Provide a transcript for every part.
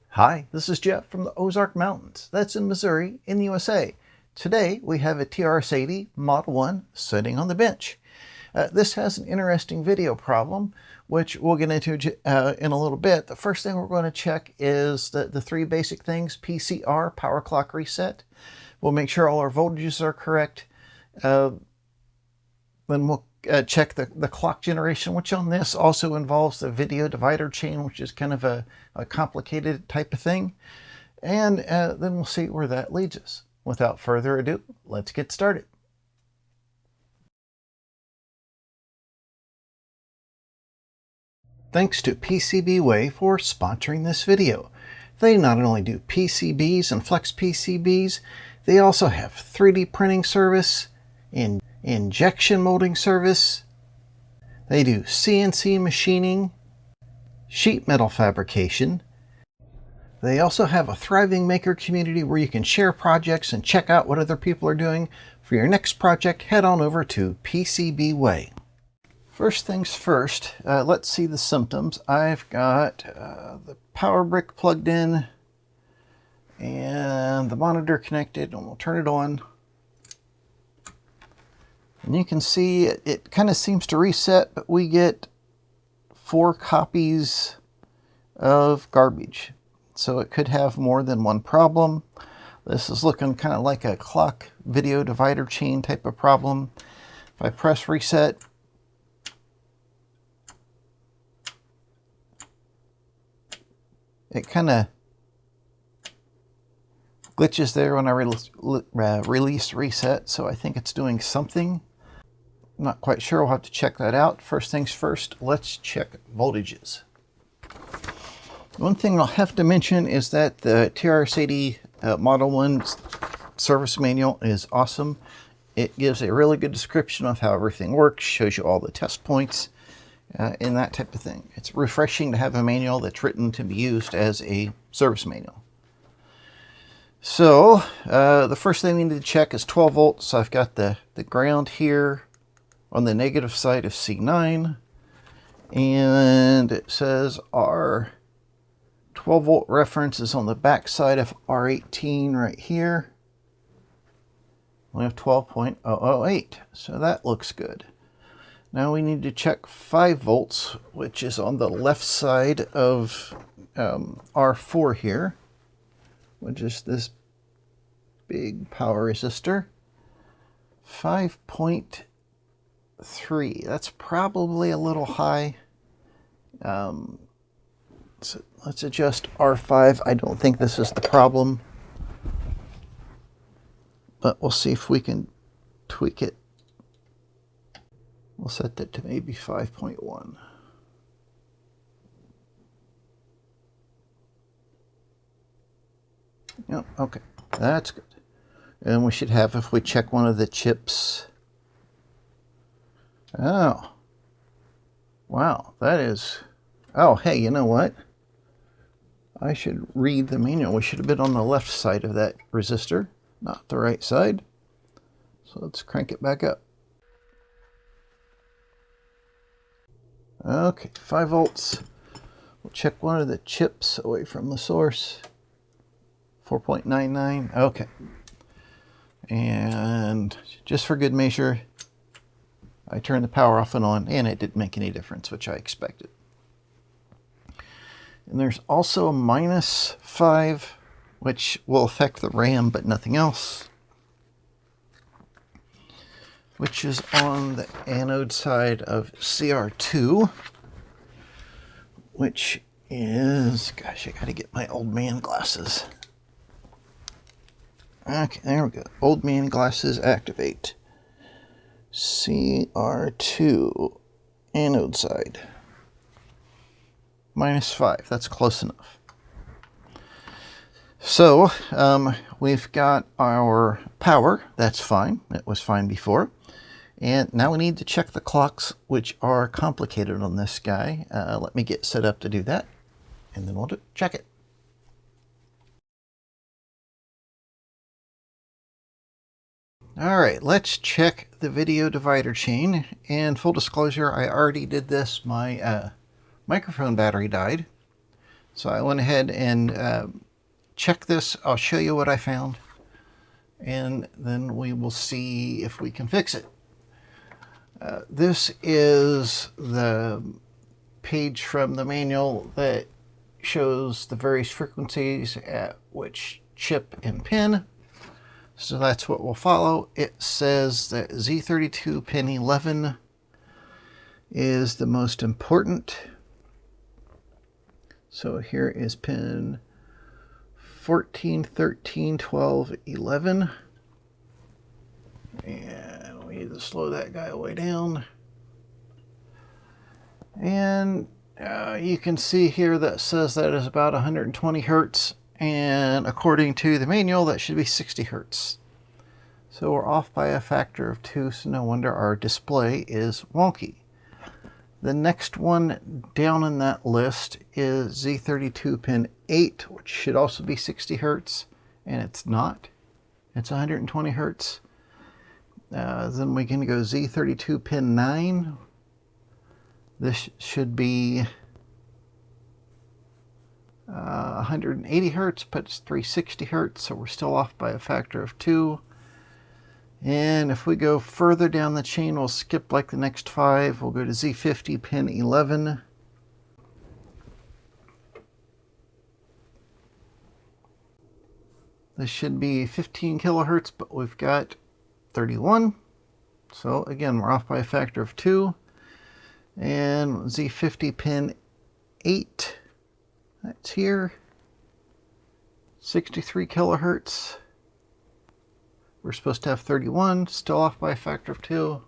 Hi, this is Jeff from the Ozark Mountains. That's in Missouri in the USA. Today we have a TRS-80 Model I sitting on the bench. This has an interesting video problem, which we'll get into in a little bit. The first thing we're going to check is the three basic things: PCR, power clock reset. We'll make sure all our voltages are correct. Then we'll check the clock generation, which on this also involves the video divider chain, which is kind of a complicated type of thing. And then we'll see where that leads us. Without further ado, let's get started. Thanks to PCBWay for sponsoring this video. They not only do PCBs and flex PCBs, they also have 3D printing service, injection molding service. They do CNC machining, sheet metal fabrication. They also have a thriving maker community where you can share projects and check out what other people are doing. For your next project, head on over to PCBWay. First things first, let's see the symptoms. I've got the power brick plugged in and the monitor connected, and we'll turn it on. And you can see it kind of seems to reset, but we get 4 copies of garbage. So it could have more than one problem. This is looking kind of like a clock video divider chain type of problem. If I press reset, it kind of glitches there when I release reset, so I think it's doing something. I'm not quite sure. We'll have to check that out. First things first, let's check voltages. One thing I'll have to mention is that the TRS-80 Model I service manual is awesome. It gives a really good description of how everything works, shows you all the test points, and that type of thing. It's refreshing to have a manual that's written to be used as a service manual. So the first thing we need to check is 12 volts. So I've got the ground here on the negative side of C9, and it says our 12 volt reference is on the back side of R18 right here. We have 12.008, so that looks good. Now we need to check 5 volts, which is on the left side of R4 here, which is this big power resistor. 5.3, that's probably a little high. So let's adjust R5. I don't think this is the problem, but we'll see if we can tweak it. We'll set that to maybe 5.1. Yep, okay, that's good. And we should have, if we check one of the chips. Oh, wow, that is, oh, hey, you know what? I should read the manual. We should have been on the left side of that resistor, not the right side. So let's crank it back up. Okay, 5 volts. We'll check one of the chips away from the source. 4.99, okay. And just for good measure, I turned the power off and on, and it didn't make any difference, which I expected. And there's also a -5, which will affect the RAM, but nothing else, which is on the anode side of CR2, which is, gosh, I gotta get my old man glasses. Okay, there we go. Old man glasses activate. CR2 anode side. -5, that's close enough. So we've got our power, that's fine. It was fine before. And now we need to check the clocks, which are complicated on this guy. Let me get set up to do that, and then we'll check it. All right, let's check the video divider chain. And full disclosure, I already did this. My microphone battery died. So I went ahead and checked this. I'll show you what I found. And then we will see if we can fix it. This is the page from the manual that shows the various frequencies at which chip and pin. So that's what we'll follow. It says that Z32 pin 11 is the most important. So here is pin 14, 13, 12, 11. And we need to slow that guy way down. And you can see here that says that is about 120 hertz. And according to the manual, that should be 60 hertz. So we're off by a factor of 2, so no wonder our display is wonky. The next one down in that list is Z32 pin 8, which should also be 60 hertz, and it's not. It's 120 hertz. Then we can go Z32 pin 9. This should be 180 hertz, but it's 360 hertz, so we're still off by a factor of 2. And if we go further down the chain, we'll skip like the next 5. We'll go to Z50 pin 11. This should be 15 kilohertz, but we've got 31. So again, we're off by a factor of 2. And Z50 pin 8. That's here. 63 kilohertz. We're supposed to have 31, still off by a factor of 2.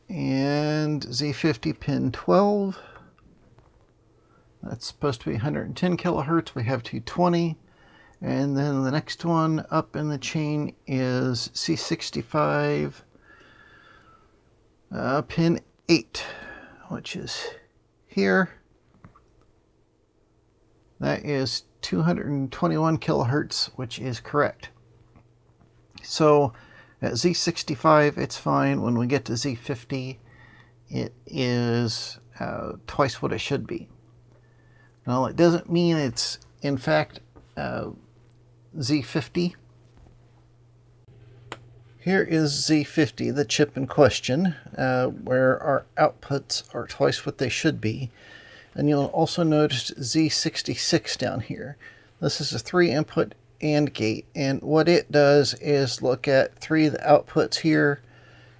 And Z50 pin 12. That's supposed to be 110 kilohertz. We have 220. And then the next one up in the chain is C65 pin 8, which is here. That is 221 kilohertz, which is correct. So at Z65, it's fine. When we get to Z50, it is twice what it should be. Now, it doesn't mean it's, in fact, Z50. Here is Z50, the chip in question, where our outputs are twice what they should be. And you'll also notice Z66 down here. This is a 3-input AND gate, and what it does is look at 3 of the outputs here,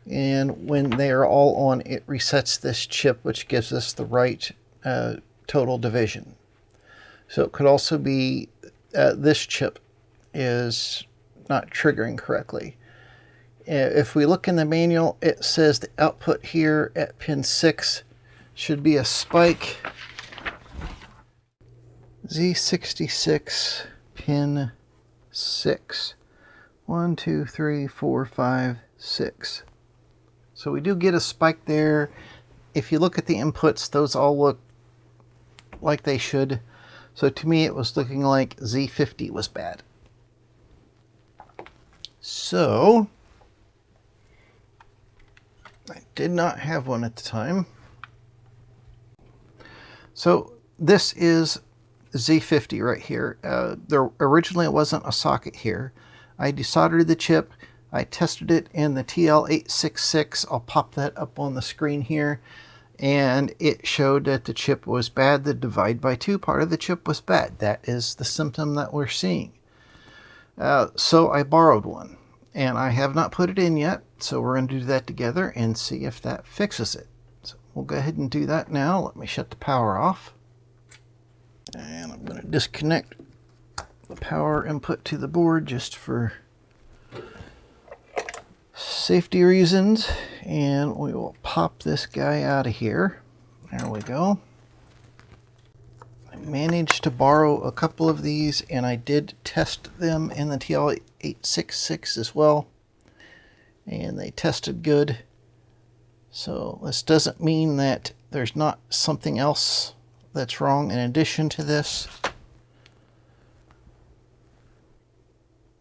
and when they are all on, it resets this chip, which gives us the right total division. So it could also be this chip is not triggering correctly. If we look in the manual, it says the output here at pin 6 should be a spike. Z66 pin 6. 1, 2, 3, 4, 5, 6. So we do get a spike there. If you look at the inputs, those all look like they should. So to me, it was looking like Z50 was bad. So I did not have one at the time. So this is Z50 right here. Originally it wasn't a socket here. I desoldered the chip. I tested it in the TL866. I'll pop that up on the screen here. And it showed that the chip was bad. The divide by 2 part of the chip was bad. That is the symptom that we're seeing. So I borrowed one. And I have not put it in yet. So we're going to do that together and see if that fixes it. So we'll go ahead and do that now. Let me shut the power off. And I'm going to disconnect the power input to the board just for safety reasons. And we will pop this guy out of here. There we go. I managed to borrow a couple of these, and I did test them in the TL866 as well. And they tested good. So this doesn't mean that there's not something else that's wrong in addition to this.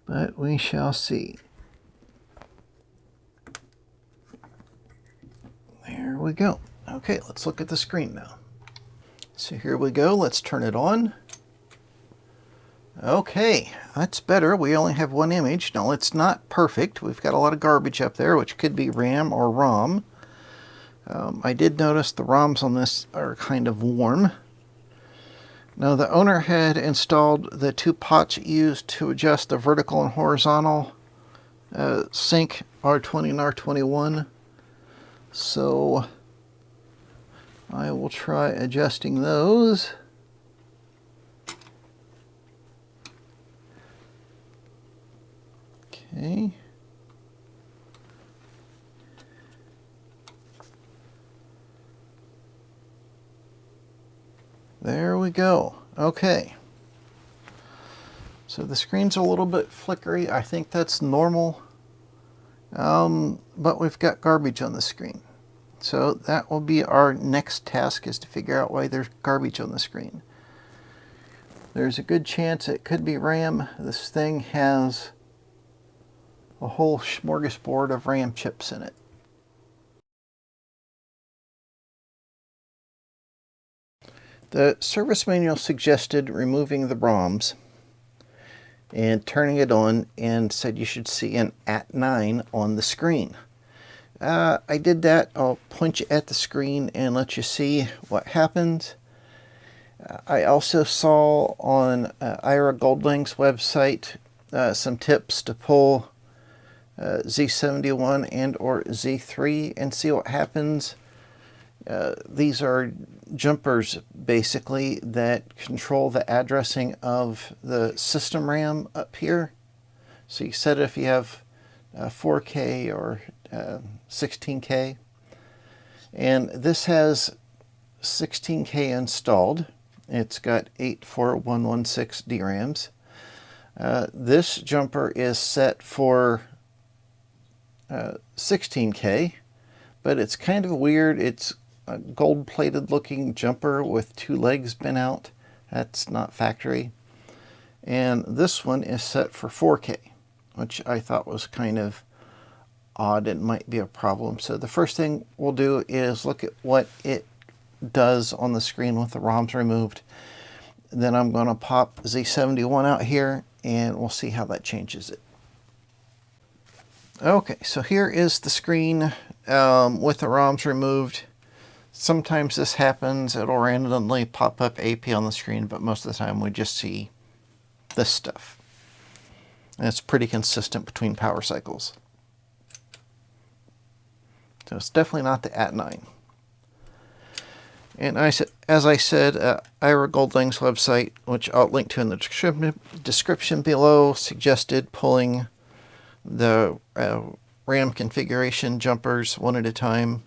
but we shall see. There we go. Okay, let's look at the screen now. So here we go. Let's turn it on. Okay, that's better. We only have one image. Now, it's not perfect. We've got a lot of garbage up there, which could be RAM or ROM. I did notice the ROMs on this are kind of warm. Now, the owner had installed the two pots used to adjust the vertical and horizontal sync R20 and R21. So I will try adjusting those. Okay. There we go. Okay. So the screen's a little bit flickery. I think that's normal. But we've got garbage on the screen. So that will be our next task, is to figure out why there's garbage on the screen. There's a good chance it could be RAM. This thing has a whole smorgasbord of RAM chips in it. The service manual suggested removing the ROMs and turning it on, and said you should see an @9 on the screen. I did that. I'll point you at the screen and let you see what happens. I also saw on Ira Goldling's website some tips to pull Z71 and or Z3 and see what happens. These are jumpers basically that control the addressing of the system RAM up here. So you set it if you have 4K or 16K. And this has 16K installed. It's got 84116 DRAMs. This jumper is set for 16K, but it's kind of weird. It's a gold-plated looking jumper with two legs bent out. That's not factory. And this one is set for 4K, which I thought was kind of odd. It might be a problem. So the first thing we'll do is look at what it does on the screen with the ROMs removed. Then I'm going to pop Z71 out here and we'll see how that changes it. Okay, so here is the screen with the ROMs removed. Sometimes this happens, it'll randomly pop up AP on the screen, but most of the time we just see this stuff. And it's pretty consistent between power cycles. So it's definitely not the @9. And as I said, Ira Goldling's website, which I'll link to in the description below, suggested pulling the RAM configuration jumpers one at a time.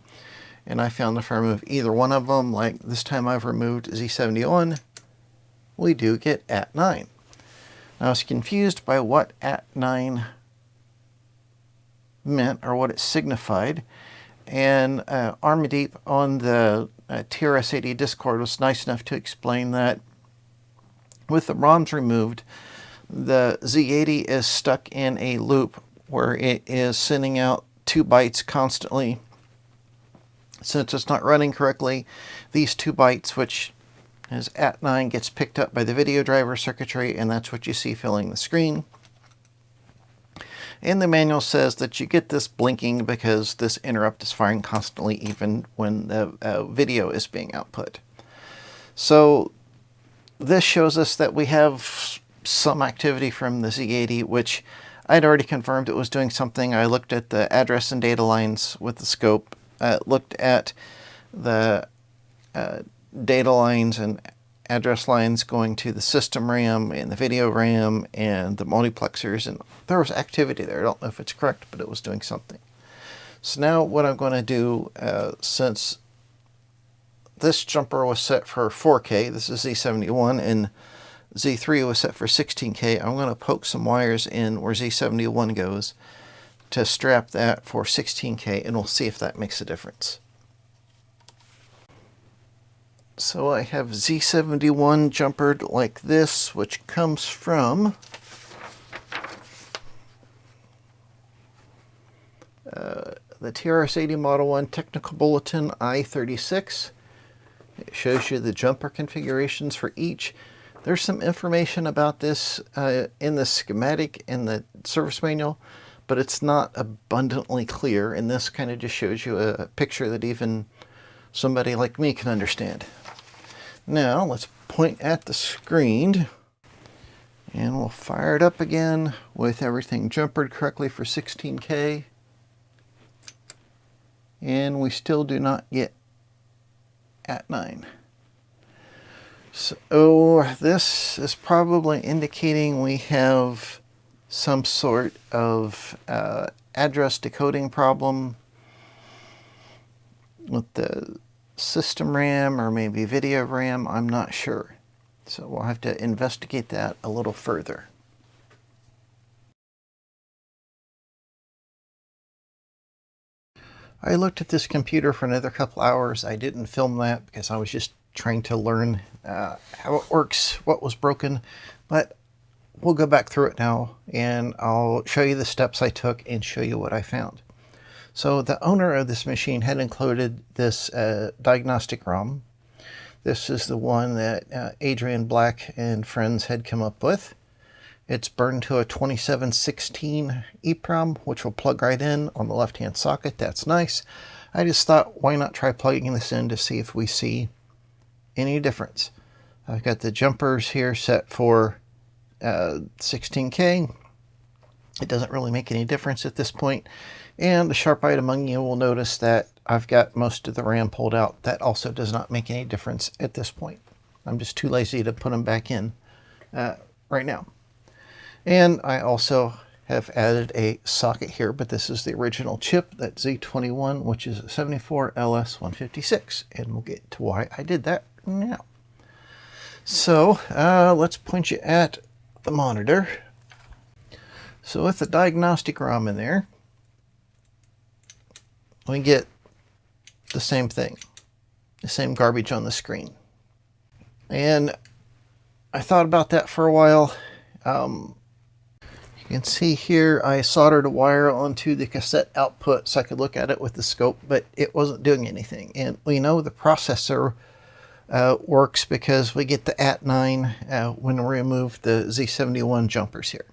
And I found if I remove either one of them, like this time I've removed Z71, we do get @9. Now I was confused by what @9 meant or what it signified. And Armadeep on the TRS-80 Discord was nice enough to explain that with the ROMs removed, the Z80 is stuck in a loop where it is sending out 2 bytes constantly. Since it's not running correctly, these 2 bytes, which is @9, gets picked up by the video driver circuitry, and that's what you see filling the screen. And the manual says that you get this blinking because this interrupt is firing constantly even when the video is being output. So this shows us that we have some activity from the Z80, which I'd already confirmed it was doing something. I looked at the address and data lines with the scope, looked at the data lines and address lines going to the system RAM and the video RAM and the multiplexers, and there was activity there. I don't know if it's correct, but it was doing something. So now what I'm going to do, since this jumper was set for 4K, this is Z71, and Z3 was set for 16K, I'm going to poke some wires in where Z71 goes to strap that for 16K, and we'll see if that makes a difference. So I have Z71 jumpered like this, which comes from the TRS-80 Model I Technical Bulletin I-36. It shows you the jumper configurations for each. There's some information about this in the schematic in the service manual, but it's not abundantly clear, and this kind of just shows you a picture that even somebody like me can understand. Now let's point at the screen, and we'll fire it up again with everything jumpered correctly for 16K. And we still do not get at 9. So this is probably indicating we have some sort of address decoding problem with the system RAM or maybe video RAM. I'm not sure. So we'll have to investigate that a little further. I looked at this computer for another couple hours. I didn't film that because I was just trying to learn how it works, what was broken, but we'll go back through it now and I'll show you the steps I took and show you what I found. So the owner of this machine had included this diagnostic ROM. This is the one that Adrian Black and friends had come up with. It's burned to a 2716 EEPROM, which will plug right in on the left-hand socket. That's nice. I just thought, why not try plugging this in to see if we see any difference. I've got the jumpers here set for 16K. It doesn't really make any difference at this point. And the sharp-eyed among you will notice that I've got most of the RAM pulled out. That also does not make any difference at this point. I'm just too lazy to put them back in right now. And I also have added a socket here, but this is the original chip, that Z21, which is a 74LS156. And we'll get to why I did that now. So let's point you at the monitor. So with the diagnostic ROM in there, we get the same thing, the same garbage on the screen. And I thought about that for a while. You can see here I soldered a wire onto the cassette output so I could look at it with the scope, but it wasn't doing anything. And we know the processor works because we get the AT9 when we remove the Z71 jumpers here.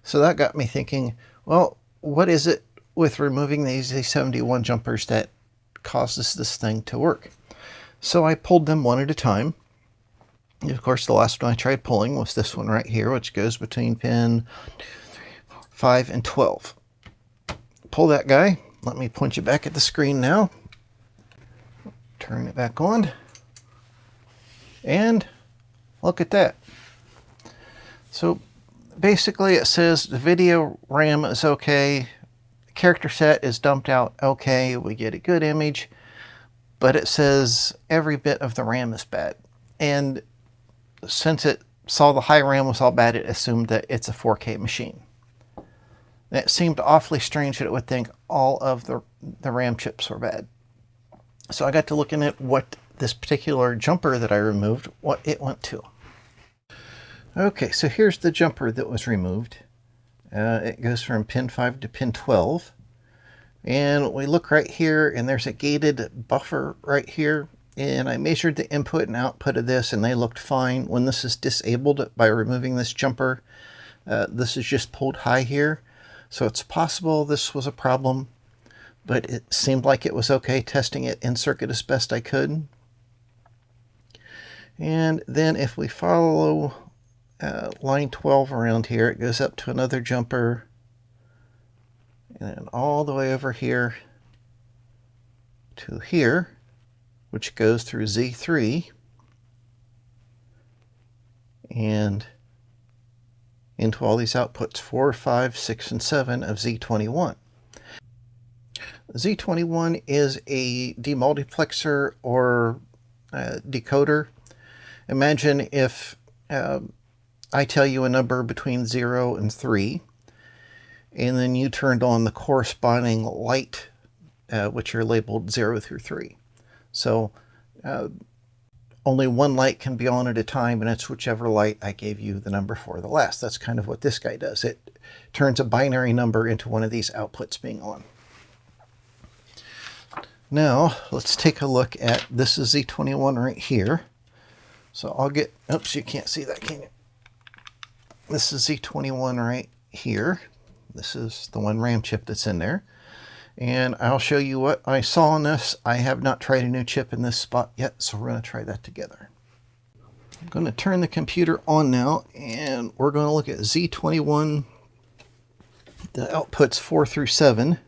So that got me thinking, well, what is it with removing these Z71 jumpers that causes this thing to work? So I pulled them one at a time. And of course, the last one I tried pulling was this one right here, which goes between pin 5 and 12. Pull that guy. Let me point you back at the screen now. Turn it back on. And look at that. So basically it says the video RAM is okay. The character set is dumped out okay. We get a good image. But it says every bit of the RAM is bad. And since it saw the high RAM was all bad, it assumed that it's a 4K machine. It seemed awfully strange that it would think all of the RAM chips were bad. So I got to looking at what this particular jumper that I removed, what it went to. Okay, so here's the jumper that was removed. It goes from pin 5 to pin 12. And we look right here, and there's a gated buffer right here. And I measured the input and output of this, and they looked fine. When this is disabled by removing this jumper, this is just pulled high here. So it's possible this was a problem, but it seemed like it was okay testing it in circuit as best I could. And then if we follow line 12 around here, it goes up to another jumper, and then all the way over here to here, which goes through Z3 and into all these outputs, 4, 5, 6, and 7 of Z21. Z21 is a demultiplexer or decoder. Imagine if I tell you a number between 0 and 3, and then you turned on the corresponding light, which are labeled 0 through 3. So only one light can be on at a time, and it's whichever light I gave you the number for the last. That's kind of what this guy does. It turns a binary number into one of these outputs being on. Now let's take a look at, this is Z21 right here. So I'll get, oops, you can't see that, can you? This is Z21 right here. This is the one RAM chip that's in there. And I'll show you what I saw on this. I have not tried a new chip in this spot yet, so we're going to try that together. I'm going to turn the computer on now, and we're going to look at Z21, the outputs 4 through 7.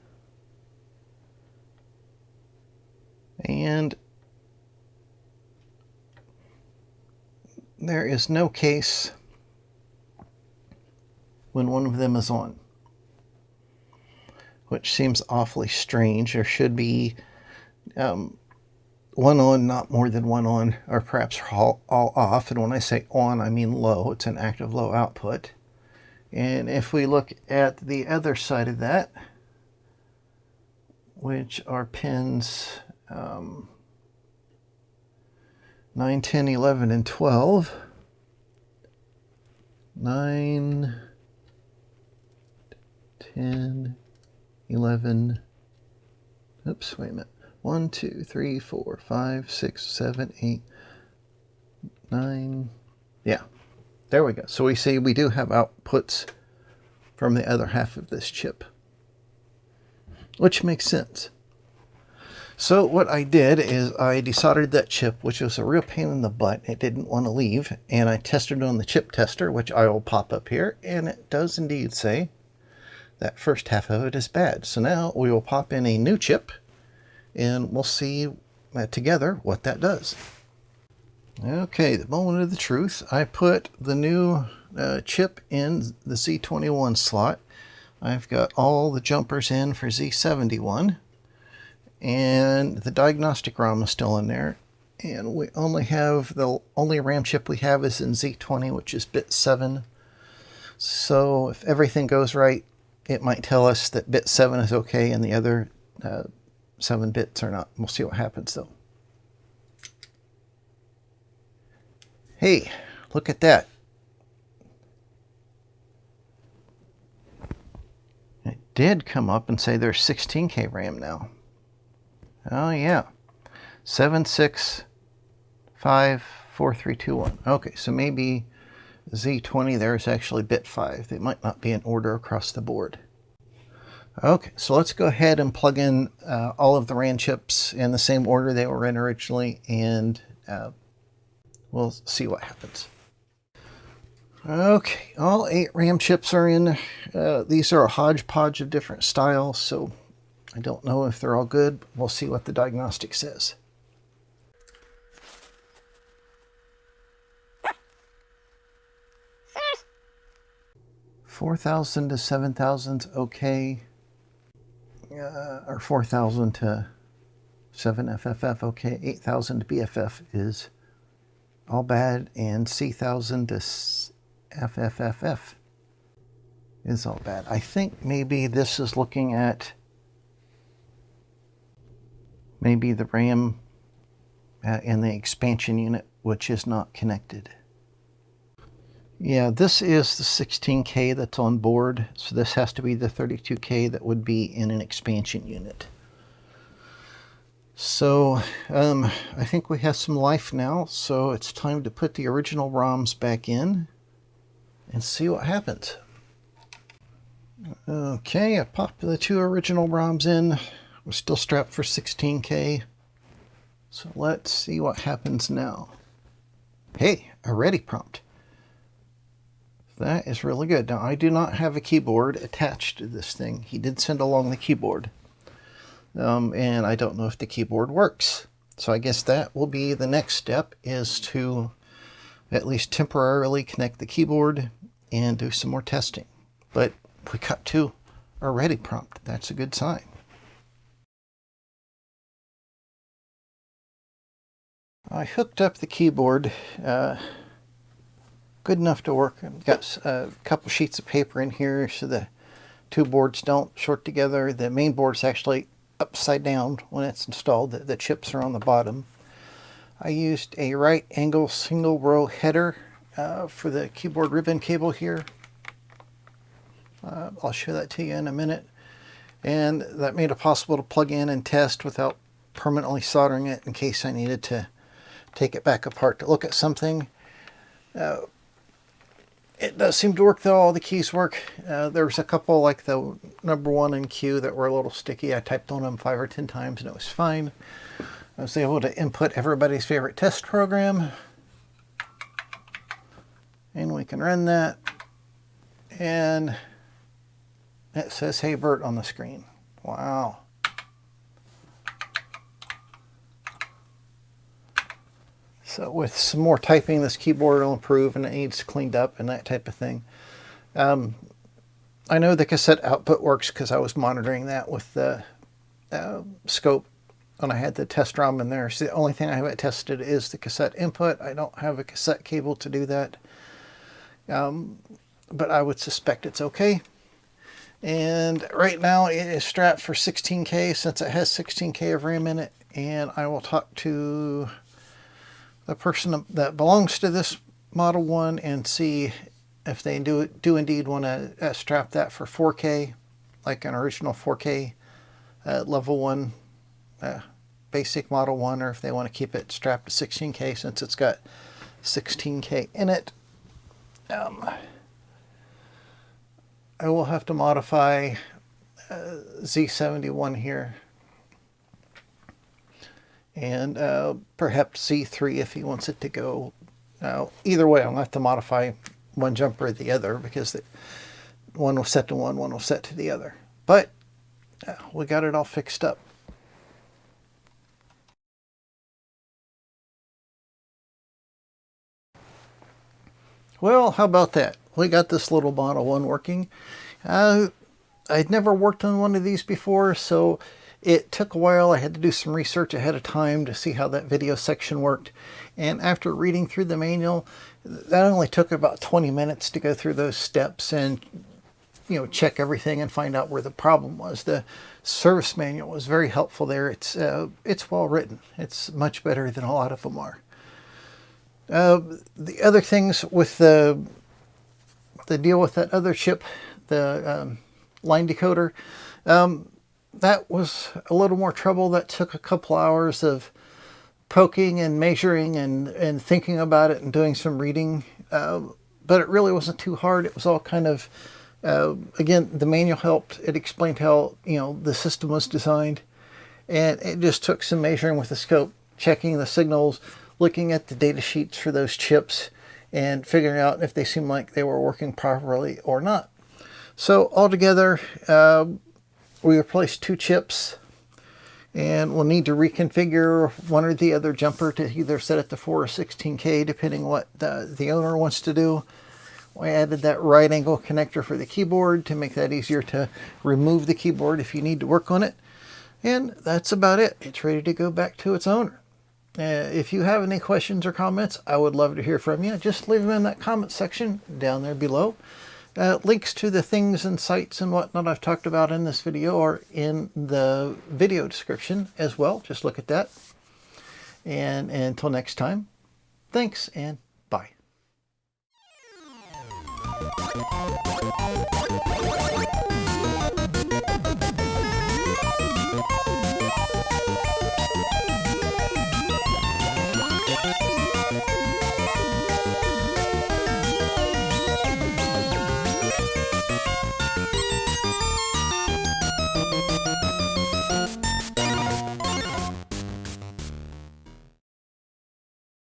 And there is no case when one of them is on, which seems awfully strange. There should be one on, not more than one on, or perhaps all off. And when I say on, I mean low. It's an active low output. And if we look at the other side of that, which are pins 9, 10, 11, and 12. 9, 10, 11, oops, wait a minute. 1, 2, 3, 4, 5, 6, 7, 8, 9. Yeah, there we go. So we see we do have outputs from the other half of this chip, which makes sense. So what I did is I desoldered that chip, which was a real pain in the butt. It didn't want to leave, and I tested it on the chip tester, which I will pop up here, and it does indeed say that first half of it is bad. So now we will pop in a new chip, and we'll see together what that does. Okay, the moment of the truth. I put the new chip in the Z21 slot. I've got all the jumpers in for Z71. And the diagnostic ROM is still in there, and we only have, the only RAM chip we have is in Z20, which is bit 7. So if everything goes right, it might tell us that bit 7 is okay and the other 7 bits are not. We'll see what happens though. Hey, look at that. It did come up and say there's 16K RAM now. Oh yeah, 7, 6, 5, 4, 3, 2, 1. Okay, so maybe Z20 there is actually bit 5. They might not be in order across the board. Okay, so let's go ahead and plug in all of the RAM chips in the same order they were in originally, and we'll see what happens. Okay, all 8 RAM chips are in. These are a hodgepodge of different styles, so I don't know if they're all good. We'll see what the diagnostic says. $4,000 to $7,000 okay. Or 4,000 to 7FFF okay. 8,000 to BFF is all bad, and C,000 to FFFF is all bad. I think maybe this is looking at maybe the RAM in the expansion unit, which is not connected. Yeah, this is the 16K that's on board, so this has to be the 32K that would be in an expansion unit. So I think we have some life now, so it's time to put the original ROMs back in and see what happens. Okay, I popped the 2 original ROMs in. We're still strapped for 16K. So let's see what happens now. Hey, a ready prompt. That is really good. Now, I do not have a keyboard attached to this thing. He did send along the keyboard. And I don't know if the keyboard works. So I guess that will be the next step, is to at least temporarily connect the keyboard and do some more testing. But we got to a ready prompt. That's a good sign. I hooked up the keyboard, good enough to work. I've got a couple sheets of paper in here so the 2 boards don't short together. The main board's actually upside down when it's installed. The chips are on the bottom. I used a right angle single row header for the keyboard ribbon cable here. I'll show that to you in a minute. And that made it possible to plug in and test without permanently soldering it in case I needed to take it back apart to look at something. It does seem to work though. All the keys work. There's a couple like the number 1 and Q that were a little sticky. I typed on them 5 or 10 times and it was fine. I was able to input everybody's favorite test program. And we can run that. And it says Hey Birt on the screen. Wow. So with some more typing, this keyboard will improve and it needs cleaned up and that type of thing. I know the cassette output works because I was monitoring that with the scope when I had the test ROM in there. So the only thing I haven't tested is the cassette input. I don't have a cassette cable to do that. But I would suspect it's okay. And right now it is strapped for 16K since it has 16K of RAM in it. And I will talk to the person that belongs to this Model 1 and see if they do indeed want to strap that for 4K, like an original 4K level 1 basic Model 1, or if they want to keep it strapped to 16K since it's got 16K in it. I will have to modify Z71 here. And perhaps C3 if he wants it to go. Either way, I'll have to modify one jumper or the other because one will set to one will set to the other. But we got it all fixed up. Well, how about that? We got this little Model 1 working. I'd never worked on one of these before, so it took a while. I had to do some research ahead of time to see how that video section worked. And after reading through the manual, that only took about 20 minutes to go through those steps and, you know, check everything and find out where the problem was. The service manual was very helpful there. It's well written. It's much better than a lot of them are. The other things with the deal with that other chip, the line decoder, that was a little more trouble. That took a couple hours of poking and measuring and thinking about it and doing some reading. But it really wasn't too hard. It was all kind of, again, the manual helped. It explained how, you know, the system was designed. And it just took some measuring with the scope, checking the signals, looking at the data sheets for those chips, and figuring out if they seemed like they were working properly or not. So altogether, we replaced 2 chips, and we'll need to reconfigure one or the other jumper to either set it to 4 or 16K, depending what the owner wants to do. We added that right angle connector for the keyboard to make that easier to remove the keyboard if you need to work on it. And that's about it. It's ready to go back to its owner. If you have any questions or comments, I would love to hear from you. Just leave them in that comment section down there below. Links to the things and sites and whatnot I've talked about in this video are in the video description as well. Just look at that. And until next time, thanks and bye.